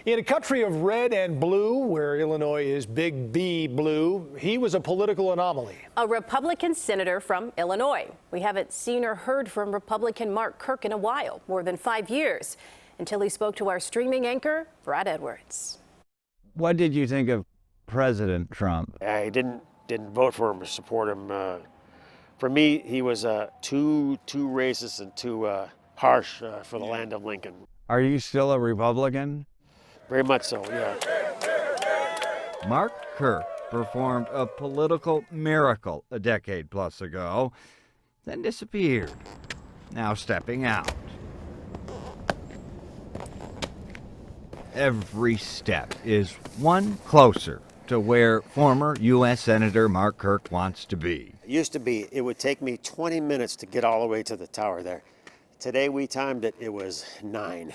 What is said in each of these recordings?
In a country of red and blue, where Illinois is big B blue, he was a political anomaly. A Republican senator from Illinois. We haven't seen or heard from Republican Mark Kirk in a while, more than 5 years, until he spoke to our streaming anchor, Brad Edwards. What did you think of President Trump? I didn't vote for him or support him. For me, he was too racist and too harsh for the land of Lincoln. Are you still a Republican? Very much so, yeah. Mark Kirk performed a political miracle a decade plus ago, then disappeared, now stepping out. Every step is one closer to where former U.S. Senator Mark Kirk wants to be. It used to be, it would take me 20 minutes to get all the way to the tower there. Today we timed it, it was 9.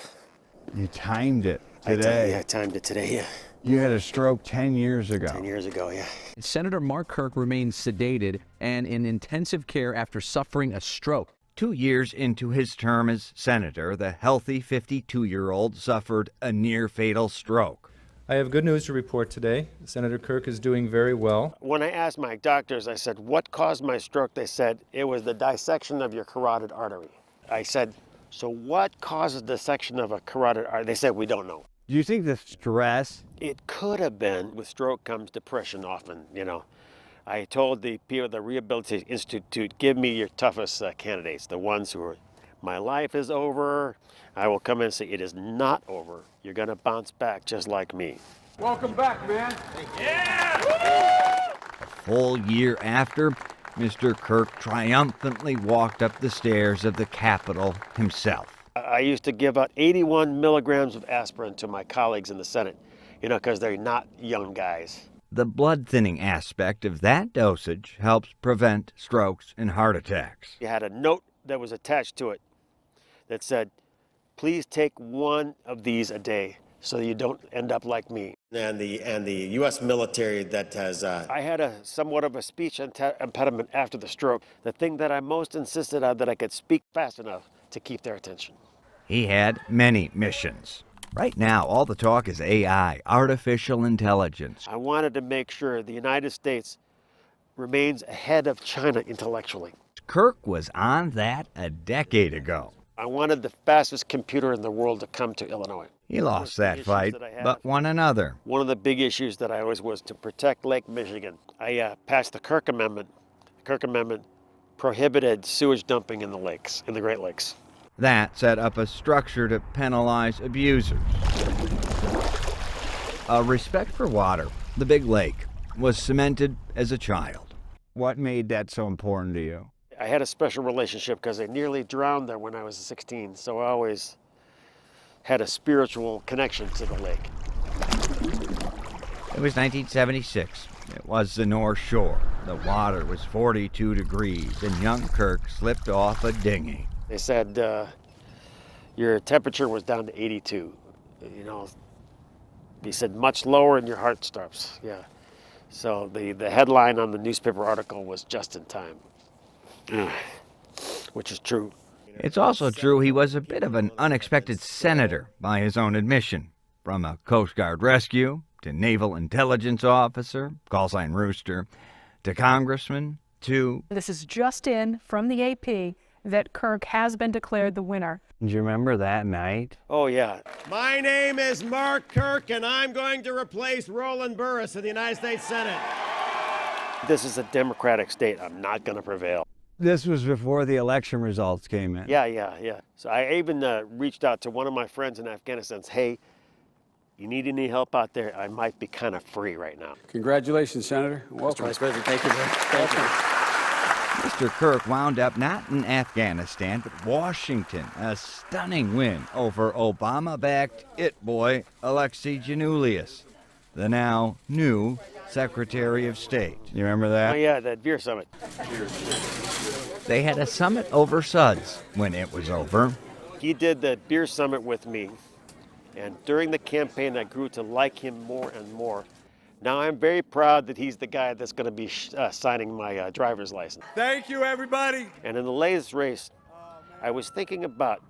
You timed it today? I timed it today, yeah. You had a stroke 10 years ago. 10 years ago, yeah. Senator Mark Kirk remains sedated and in intensive care after suffering a stroke. 2 years into his term as senator, the healthy 52-year-old suffered a near-fatal stroke. I have good news to report today. Senator Kirk is doing very well. When I asked my doctors, I said, what caused my stroke? They said, it was the dissection of your carotid artery. I said, so what causes dissection of a carotid artery? They said, we don't know. Do you think the stress? It could have been. With stroke comes depression often, you know. I told the people at the Rehabilitation Institute, give me your toughest candidates, the ones who are, my life is over. I will come in and say, it is not over. You're going to bounce back just like me. Welcome back, man. Yeah! A full year after, Mr. Kirk triumphantly walked up the stairs of the Capitol himself. I used to give out 81 milligrams of aspirin to my colleagues in the Senate, you know, because they're not young guys. The blood thinning aspect of that dosage helps prevent strokes and heart attacks. You had a note that was attached to it that said, please take one of these a day so you don't end up like me. And the U.S. military that has... I had somewhat of a speech impediment after the stroke. The thing that I most insisted on, that I could speak fast enough to keep their attention. He had many missions. Right now, all the talk is AI, artificial intelligence. I wanted to make sure the United States remains ahead of China intellectually. Kirk was on that a decade ago. I wanted the fastest computer in the world to come to Illinois. He lost that fight, but won another. One of the big issues that I always was to protect Lake Michigan. I passed the Kirk Amendment. The Kirk Amendment prohibited sewage dumping in the lakes, in the Great Lakes. That set up a structure to penalize abusers. A respect for water, the big lake, was cemented as a child. What made that so important to you? I had a special relationship because I nearly drowned there when I was 16, so I always had a spiritual connection to the lake. It was 1976. It was the North Shore. The water was 42 degrees, and young Kirk slipped off a dinghy. They said your temperature was down to 82. You know, he said much lower and your heart stops. Yeah. So the headline on the newspaper article was just in time, which is true. It's also true he was a bit of an unexpected senator by his own admission. From a Coast Guard rescue to naval intelligence officer, call sign Rooster, to congressman, to... This is just in from the AP that Kirk has been declared the winner. Do you remember that night? Oh, yeah. My name is Mark Kirk, and I'm going to replace Roland Burris in the United States Senate. This is a Democratic state. I'm not going to prevail. This was before the election results came in. Yeah. So I even reached out to one of my friends in Afghanistan. Hey, you need any help out there? I might be kind of free right now. Congratulations, Senator. Welcome. Mr. Vice President, thank you. Thank you. Mr. Kirk wound up not in Afghanistan, but Washington, a stunning win over Obama-backed it-boy Alexei Janulius, the now new Secretary of State. You remember that? Oh, yeah, that beer summit. They had a summit over suds when it was over. He did the beer summit with me, and during the campaign, I grew to like him more and more. Now I'm very proud that he's the guy that's going to be signing my driver's license. Thank you, everybody. And in the latest race, I was thinking about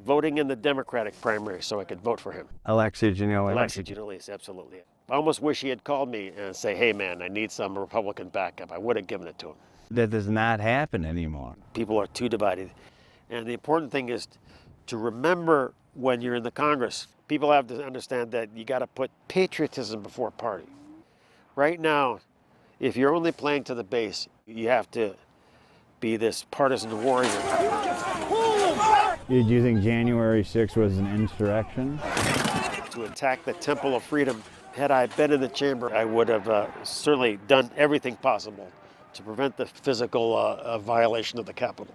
voting in the Democratic primary so I could vote for him. Alexei Giannoulias. Alexei Giannoulias, absolutely. I almost wish he had called me and say, hey man, I need some Republican backup. I would have given it to him. That does not happen anymore. People are too divided. And the important thing is to remember when you're in the Congress, people have to understand that you got to put patriotism before party. Right now, if you're only playing to the base, you have to be this partisan warrior. Do you think January 6th was an insurrection? To attack the Temple of Freedom. Had I been in the chamber, I would have certainly done everything possible to prevent the physical violation of the Capitol.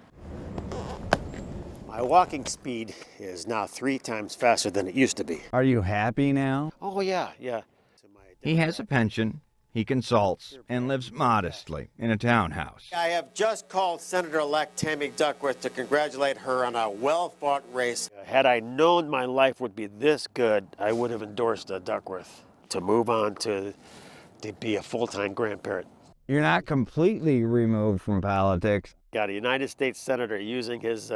My walking speed is now 3 times faster than it used to be. Are you happy now? Oh, yeah. He has a pension, he consults, and lives modestly in a townhouse. I have just called Senator-elect Tammy Duckworth to congratulate her on a well-fought race. Had I known my life would be this good, I would have endorsed Duckworth to move on to be a full-time grandparent. You're not completely removed from politics. Got a United States Senator using his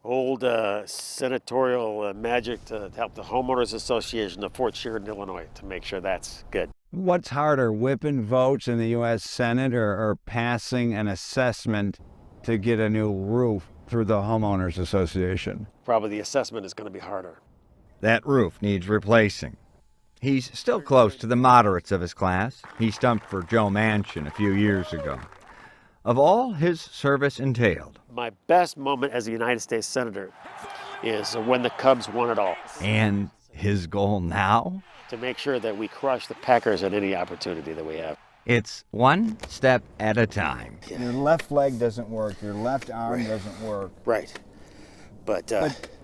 old senatorial magic to help the Homeowners Association of Fort Sheridan, Illinois, to make sure that's good. What's harder, whipping votes in the U.S. Senate or passing an assessment to get a new roof through the Homeowners Association? Probably the assessment is going to be harder. That roof needs replacing. He's still close to the moderates of his class. He stumped for Joe Manchin a few years ago. Of all his service entailed, My best moment as a United States Senator is when the Cubs won it all. and his goal now? To make sure that we crush the Packers at any opportunity that we have. It's one step at a time. Your left leg doesn't work, your left arm doesn't work. Right. But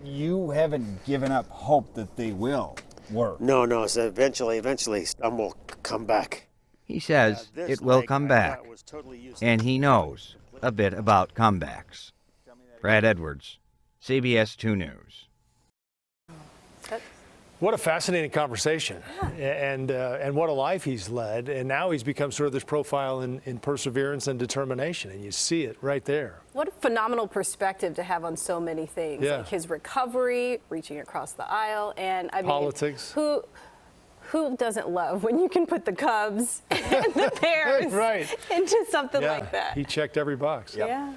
You haven't given up hope that they will work. no, so eventually some will come back. He says it will come back, and he knows a bit about comebacks. Brad Edwards, CBS 2 News. What a fascinating conversation, and what a life he's led. And now he's become sort of this profile in perseverance and determination, and you see it right there. What a phenomenal perspective to have on so many things, Yeah. like his recovery, reaching across the aisle, and I mean, Politics. Who doesn't love when you can put the Cubs and the Bears Right. into something Yeah, like that? he checked every box. Yeah.